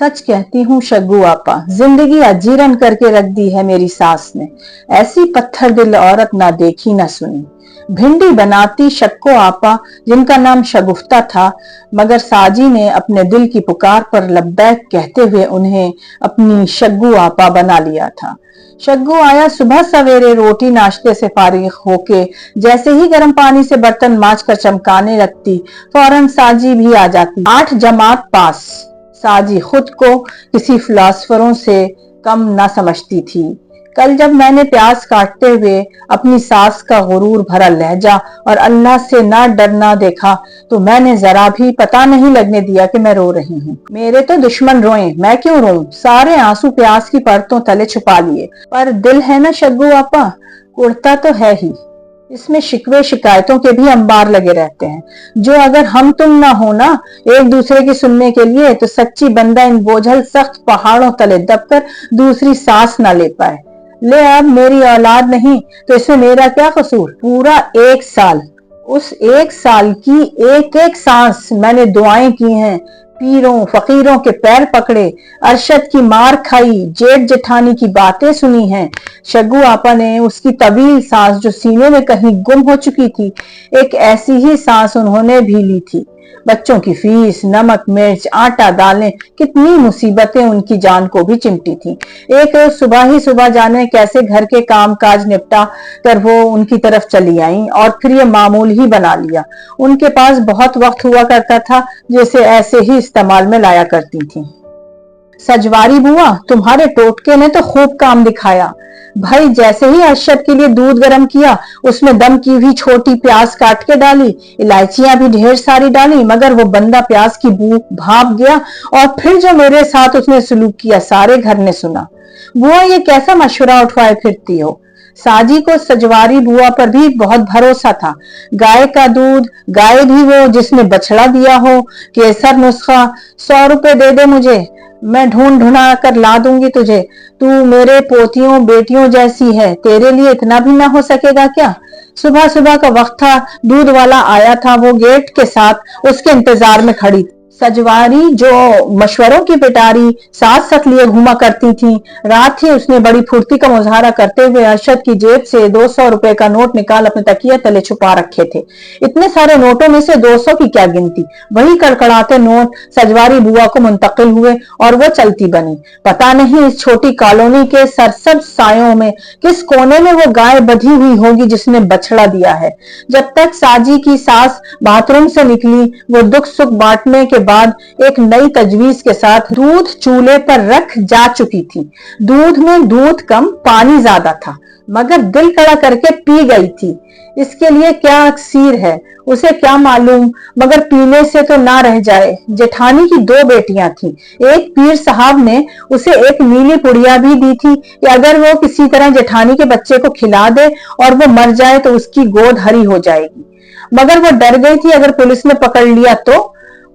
सच कहती हूँ शग्गू आपा, जिंदगी अजीरन करके रख दी है मेरी सास ने। ऐसी पत्थर दिल औरत ना देखी ना सुनी। भिंडी बनाती शक्को आपा, जिनका नाम शगुफ्ता था, मगर साजी ने अपने दिल की पुकार पर लब्बैक कहते हुए उन्हें अपनी शग्गू आपा बना लिया था। शग्गू आया सुबह सवेरे रोटी नाश्ते से फारिग होके जैसे ही गर्म पानी से बर्तन मांज कर चमकाने लगती, फौरन साजी भी आ जाती। 8 जमात पास। साजी खुद को किसी फिलोसफरों से कम ना समझती थी। कल जब मैंने प्याज काटते हुए अपनी सास का गुरूर भरा लहजा और अल्लाह से ना डरना देखा तो मैंने जरा भी पता नहीं लगने दिया कि मैं रो रही हूँ। मेरे तो दुश्मन रोएं, मैं क्यों रोऊं? सारे आंसू प्याज की परतों तले छुपा लिए, पर दिल है ना शग्गू आपा, उड़ता तो है ही। इसमें शिकवे शिकायतों के भी अंबार लगे रहते हैं, जो अगर हम तुम ना हो ना एक दूसरे की सुनने के लिए, तो सच्ची बंदा इन बोझल सख्त पहाड़ों तले दबकर दूसरी सांस ना ले पाए। ले अब मेरी औलाद नहीं तो इसमें मेरा क्या कसूर? पूरा 1 साल, उस 1 साल की एक एक सांस मैंने दुआएं की हैं, पीरों फकीरों के पैर पकड़े, अरशद की मार खाई, जेठ जेठानी की बातें सुनी हैं। शग्गू आपा ने उसकी तवील सांस जो सीने में कहीं गुम हो चुकी थी, एक ऐसी ही सांस उन्होंने भी ली थी। बच्चों की फीस, नमक मिर्च, आटा दालें, कितनी मुसीबतें उनकी जान को भी चिमटी थी। एक रोज सुबह ही सुबह जाने कैसे घर के काम काज निपटा कर वो उनकी तरफ चली आई और फिर ये मामूल ही बना लिया। उनके पास बहुत वक्त हुआ करता था जिसे ऐसे ही इस्तेमाल में लाया करती थी। सजवारी बुआ, तुम्हारे टोटके ने तो खूब काम दिखाया भाई। जैसे ही अरशद के लिए दूध गर्म किया, उसमें दम की हुई छोटी प्याज काट के डाली, इलायचियां भी ढेर सारी डाली, मगर वो बंदा प्याज की बू भाप गया। और फिर जो मेरे साथ उसने सलूक किया, सारे घर ने सुना। बुआ, ये कैसा मशवरा उठवाए फिरती हो? साजी को सजवारी बुआ पर भी बहुत भरोसा था। गाय का दूध, गाय भी वो जिसने बछड़ा दिया हो, केसर नुस्खा, 100 रुपए दे दे मुझे, मैं ढूंढ ढूंढा कर ला दूंगी तुझे। तू मेरे पोतियों बेटियों जैसी है, तेरे लिए इतना भी ना हो सकेगा क्या? सुबह सुबह का वक्त था, दूध वाला आया था, वो गेट के साथ उसके इंतजार में खड़ी। सजवारी जो मशवरों की पिटारी साथ साथ लिए घूमा करती थी, रात ही उसने बड़ी फुर्ती का मुजाहरा करते हुए अरशद की जेब से 200 रुपए का नोट निकाल अपने तकिया तले छुपा रखे थे। इतने सारे नोटों में से 200 की क्या गिनती? वही कड़कड़ाते नोट सजवारी बुआ को मुंतकिल हुए और वो चलती बनी। पता नहीं इस छोटी कॉलोनी के सरसब्ज सायों में किस कोने में वो गाय बंधी हुई होगी जिसने बछड़ा दिया है। जब तक साजी की सास बाथरूम से निकली, वो दुख सुख बांटने के बाद एक नई तजवीज के साथ दूध चूल्हे पर रख जा चुकी थी। दूध में दूध कम, पानी ज्यादा था, मगर दिल कड़ा करके पी गई थी। इसके लिए क्या अक्सीर है उसे क्या मालूम, मगर पीने से तो ना रह जाए। जेठानी की 2 बेटियां थी। एक पीर साहब ने उसे एक नीली पुड़िया भी दी थी कि अगर वो किसी तरह जेठानी के बच्चे को खिला दे और वो मर जाए तो उसकी गोद हरी हो जाएगी। मगर वो डर गई थी अगर पुलिस ने पकड़ लिया तो।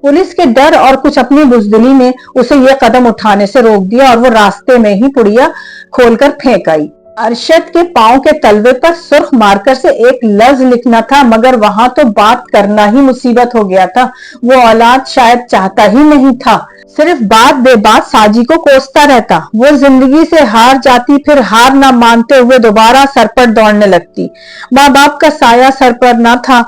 पुलिस के डर और कुछ अपनी बुजदिली ने उसे यह कदम उठाने से रोक दिया और वो रास्ते में ही पुड़िया खोलकर फेंक आई। अरशद के पांव के तलवे पर सुर्ख मार्कर से एक लफ्ज लिखना था, मगर वहां तो बात करना ही मुसीबत हो गया था। वो औलाद शायद चाहता ही नहीं था, सिर्फ बात बेबात साजी को कोसता रहता। वो जिंदगी से हार जाती, फिर हार ना मानते हुए दोबारा सर पर दौड़ने लगती। माँ बाप का साया सर पर ना था।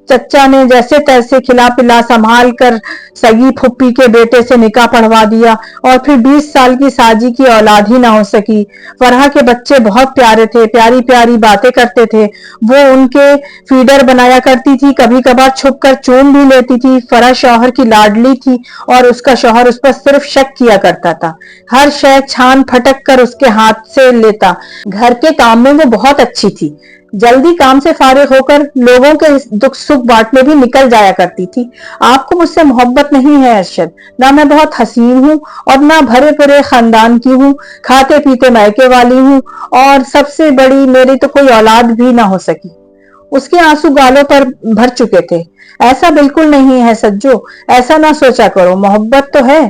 चच्चा ने जैसे तैसे खिला पिला संभाल कर सगी फुप्पी के बेटे से निकाह पढ़वा दिया और फिर 20 साल की साजी की औलाद ही ना हो सकी। फरहा के बच्चे बहुत प्यारे थे, प्यारी प्यारी बातें करते थे। वो उनके फीडर बनाया करती थी, कभी कभार छुप कर चूम भी लेती थी। फरहा शौहर की लाडली थी और उसका शौहर उस पर सिर्फ शक किया करता था। हर शय छान फटक कर उसके हाथ से लेता। घर के काम में वो बहुत अच्छी थी। जल्दी काम से फारिग होकर लोगों के दुख सुख बांटने भी निकल जाया करती थी। आपको मुझसे मोहब्बत नहीं है अरशद, ना मैं बहुत हसीन हूँ और ना भरे पूरे खानदान की हूँ, खाते पीते मायके वाली हूँ, और सबसे बड़ी मेरी तो कोई औलाद भी ना हो सकी। उसके आंसू गालों पर भर चुके थे। ऐसा बिल्कुल नहीं है सज्जो, ऐसा ना सोचा करो, मोहब्बत तो है,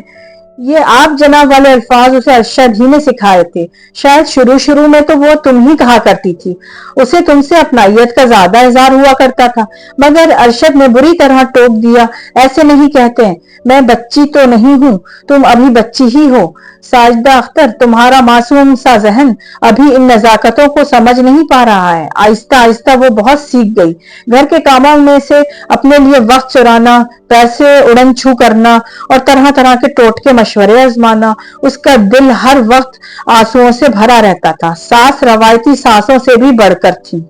ये आप जनाब वाले अल्फाज उसे अरशद ही ने सिखाए थे। शायद शुरू शुरू में तो वो तुम ही कहा करती थी। उसे तुमसे अपनाइयत का ज्यादा इजहार हुआ करता था, मगर अरशद ने बुरी तरह टोक दिया, ऐसे नहीं कहते हैं, मैं बच्ची तो नहीं हूं, तुम अभी बच्ची ही हो। साजिदा अख्तर, तुम्हारा मासूम सा जहन अभी इन नजाकतों को समझ नहीं पा रहा है। आहिस्ता आहिस्ता वो बहुत सीख गई। घर के कामों में से अपने लिए वक्त चुराना, पैसे उड़न छू करना और तरह तरह के टोटके मशवरे आजमाना। उसका दिल हर वक्त आंसुओं से भरा रहता था। सास रवायती सासों से भी बढ़कर थी,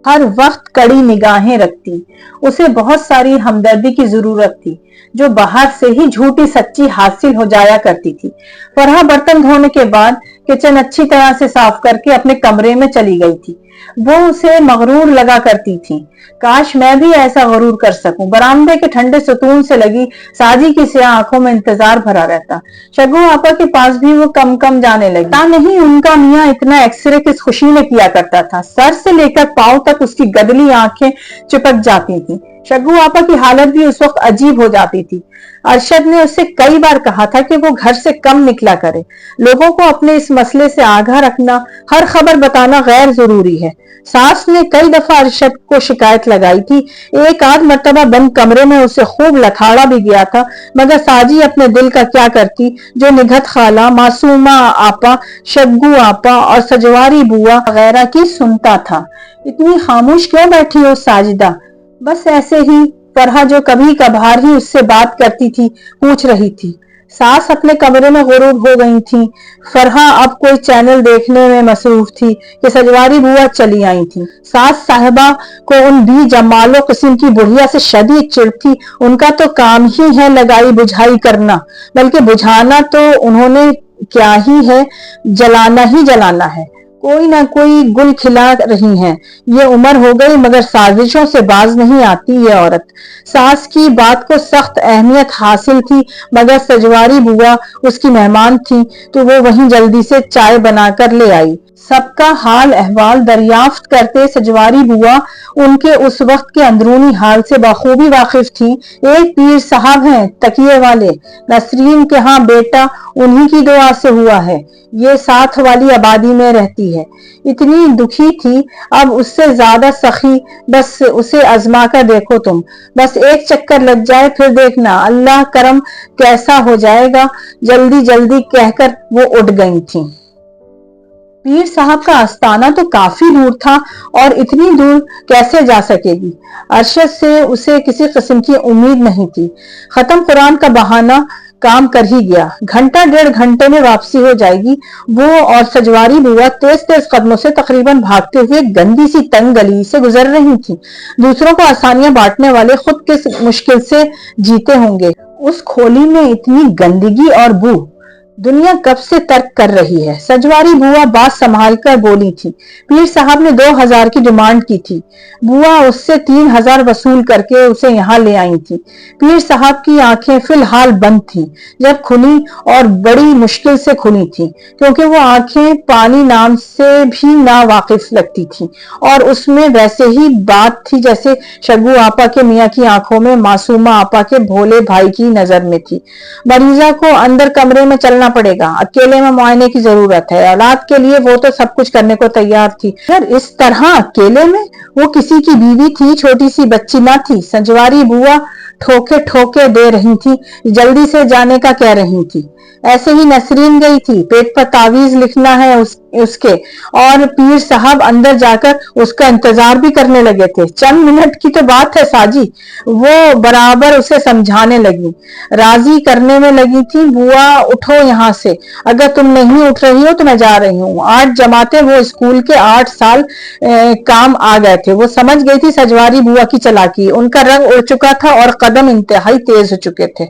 हर वक्त कड़ी निगाहें रखती। उसे बहुत सारी हमदर्दी की जरूरत थी, जो बाहर से ही झूठी सच्ची हासिल हो जाया करती थी। फरहा बर्तन धोने के बाद किचन अच्छी तरह से साफ करके अपने कमरे में चली गई थी। वो उसे मगरूर लगा करती थी। काश मैं भी ऐसा गरूर कर सकूं। बरामदे के ठंडे सुकून से लगी साजी की स्याह आंखों में इंतजार भरा रहता। शगु आपा के पास भी वो कम कम जाने लगी। ता नहीं उनका मियाँ इतना एक्सरे किस खुशी में किया करता था। सर से लेकर पांव तक उसकी गदली आंखें चिपक जाती थी। शगु आपा की हालत भी उस वक्त अजीब हो जाती थी। अरशद ने उससे कई बार कहा था कि वो घर से कम निकला करे। लोगों को अपने इस मसले से आगाह रखना, हर खबर बताना गैर जरूरी है। सास ने कई दफा अरशद को शिकायत लगाई थी। एक आध मर्तबा बंद कमरे में उसे खूब लथाड़ा भी गया था, मगर साजी अपने दिल का क्या करती, जो निघत खाला, मासूमा आपा, शग्गू आपा और सजवारी बुआ वगैरह की सुनता था। इतनी खामोश क्यों बैठी हो साजिदा? बस ऐसे ही। फरहा जो कभी कभार ही उससे बात करती थी, पूछ रही थी। सास अपने कमरे में गुरूर हो गई थी। फरहा अब कोई चैनल देखने में मसरूफ थी कि सजवारी बुआ चली आई थी। सास साहिबा को उन भी जमालो किस्म की बुढ़िया से शदीद चिढ़ थी। उनका तो काम ही है लगाई बुझाई करना, बल्कि बुझाना तो उन्होंने क्या ही है, जलाना ही जलाना है। कोई ना कोई गुल खिला रही हैं। ये उम्र हो गई मगर साजिशों से बाज नहीं आती ये औरत। सास की बात को सख्त अहमियत हासिल थी, मगर सजवारी बुआ उसकी मेहमान थी, तो वो वहीं जल्दी से चाय बनाकर ले आई। सबका हाल अहवाल दरियाफ्त करते सजवारी बुआ उनके उस वक्त के अंदरूनी हाल से बखूबी वाकिफ थी। एक पीर साहब हैं तकिए वाले, नसरीन के यहाँ बेटा उन्हीं की दुआ से हुआ है। ये साथ वाली आबादी में रहती है। इतनी दुखी थी, अब उससे ज्यादा सखी। बस उसे आजमा कर देखो तुम, बस एक चक्कर लग जाए, फिर देखना अल्लाह करम कैसा हो जाएगा। जल्दी जल्दी कहकर वो उठ गई थी। पीर साहब का आस्ताना तो काफी दूर था और इतनी दूर कैसे जा सकेगी। अरशद से उसे किसी किस्म की उम्मीद नहीं थी। खत्म कुरान का बहाना काम कर ही गया। घंटा डेढ़ घंटे में वापसी हो जाएगी। वो और सजवारी बुआ तेज तेज कदमों से तकरीबन भागते हुए गंदी सी तंग गली से गुजर रही थी। दूसरों को आसानियां बांटने वाले खुद किस मुश्किल से जीते होंगे। उस खोली में इतनी गंदगी और बू दुनिया कब से तर्क कर रही है। सजवारी बुआ बात संभाल कर बोली थी। पीर साहब ने 2000 की डिमांड की थी। बुआ उससे 3000 वसूल करके उसे यहाँ ले आई थी। पीर साहब की आंखें फिलहाल बंद थी। जब खुली और बड़ी मुश्किल से खुली थी, क्योंकि वो आंखें पानी नाम से भी ना वाकिफ लगती थी और उसमें वैसे ही बात थी जैसे शगु आपा के मियाँ की आंखों में मासूमा आपा के भोले भाई की नजर में थी। मरीजा को अंदर कमरे में चलना पड़ेगा, अकेले में मुआयने की जरूरत है। औलाद के लिए वो तो सब कुछ करने को तैयार थी, यार इस तरह अकेले में? वो किसी की बीवी थी, छोटी सी बच्ची ना थी। सजवारी बुआ ठोके ठोके दे रही थी, जल्दी से जाने का कह रही थी। ऐसे ही नसरीन गई थी, पेट पर तावीज लिखना है उसके, और पीर साहब अंदर जाकर उसका इंतजार भी करने लगे थे। चंद मिनट की तो बात है साजी। वो बराबर उसे समझाने लगी, राजी करने में लगी थी। बुआ उठो यहाँ से, अगर तुम नहीं उठ रही हो तो मैं जा रही हूँ। 8 जमाते वो स्कूल के 8 साल काम आ गए थे। वो समझ गई थी सजवारी बुआ की चालाकी। उनका रंग उड़ चुका था और कदम इंतहाई तेज हो चुके थे।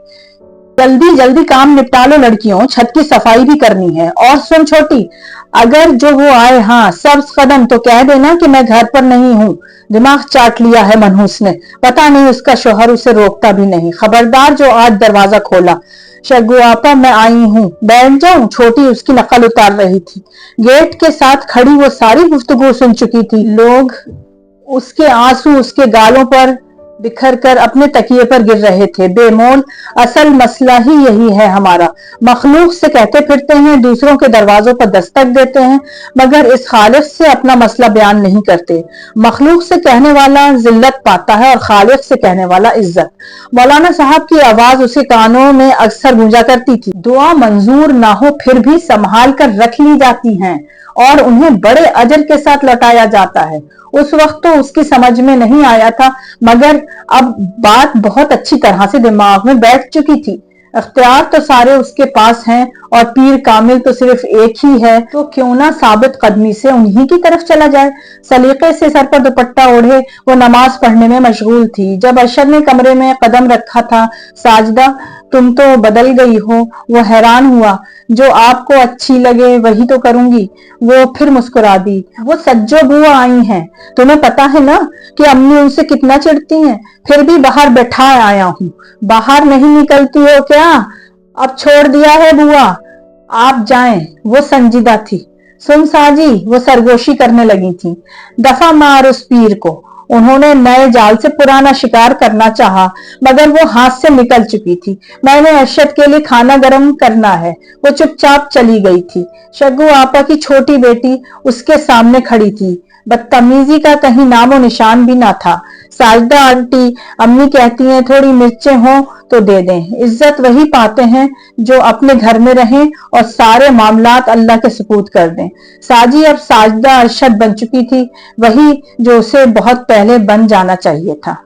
जल्दी जल्दी काम निपटा लो लड़कियों, छत की सफाई भी करनी है। और सुन छोटी, अगर जो वो आए, हाँ सब्ज कदम, तो कह देना कि मैं घर पर नहीं हूँ। दिमाग चाट लिया है मनहूस ने, पता नहीं उसका शोहर उसे रोकता भी नहीं। खबरदार जो आज दरवाजा खोला। शगु आपा मैं आई हूँ, बैठ जाऊं? छोटी उसकी नकल उतार रही थी। गेट के साथ खड़ी वो सारी गुफ्तगू सुन चुकी थी। लोग उसके आंसू उसके गालों पर बिखर कर अपने तकिए पर गिर रहे थे। बेमोल, असल मसला ही यही है हमारा। मखलूक से कहते फिरते हैं, दूसरों के दरवाजों पर दस्तक देते हैं, मगर इस खालिक से अपना मसला बयान नहीं करते। मखलूक से कहने वाला जिल्लत पाता है और खालिक से कहने वाला इज्जत। मौलाना साहब की आवाज उसके कानों में अक्सर गूंजा करती थी। दुआ मंजूर ना हो फिर भी संभाल कर रख ली जाती हैं और उन्हें बड़े अजर के साथ लौटाया जाता है। उस वक्त तो उसकी समझ में नहीं आया था, मगर अब बात बहुत अच्छी तरह से दिमाग में बैठ चुकी थी। अख्तियार तो सारे उसके पास हैं और पीर कामिल तो सिर्फ एक ही है, तो क्यों ना साबित कदमी से उन्हीं की तरफ चला जाए। सलीके से सर पर दुपट्टा ओढ़े वो नमाज पढ़ने में मशगूल थी। जब अशर ने कमरे में कदम रखा था, साजदा तुम तो बदल गई हो, वो हैरान हुआ। जो आपको अच्छी लगे वही तो करूंगी। वो फिर मुस्कुरा दी। वो सज्जो बुआ आई हैं, तुम्हें पता है ना कि अम्मी उनसे कितना चिढ़ती हैं, फिर भी बाहर बैठा आया हूँ। बाहर नहीं निकलती हो क्या? अब छोड़ दिया है बुआ, आप जाएं। वो संजीदा थी। सुन साजी, वो सरगोशी करने लगी थी, दफा मार उस पीर को। उन्होंने नए जाल से पुराना शिकार करना चाहा, मगर वो हाथ से निकल चुकी थी। मैंने अरशद के लिए खाना गर्म करना है। वो चुपचाप चली गई थी। शग्गू आपा की छोटी बेटी उसके सामने खड़ी थी। बदतमीजी का कहीं नामो निशान भी ना था। साजदा आंटी, अम्मी कहती हैं थोड़ी मिर्चें हों तो दे दें। इज्जत वही पाते हैं जो अपने घर में रहें और सारे मामलात अल्लाह के सुपुर्द कर दें। साजी अब साजदा अरशद बन चुकी थी, वही जो उसे बहुत पहले बन जाना चाहिए था।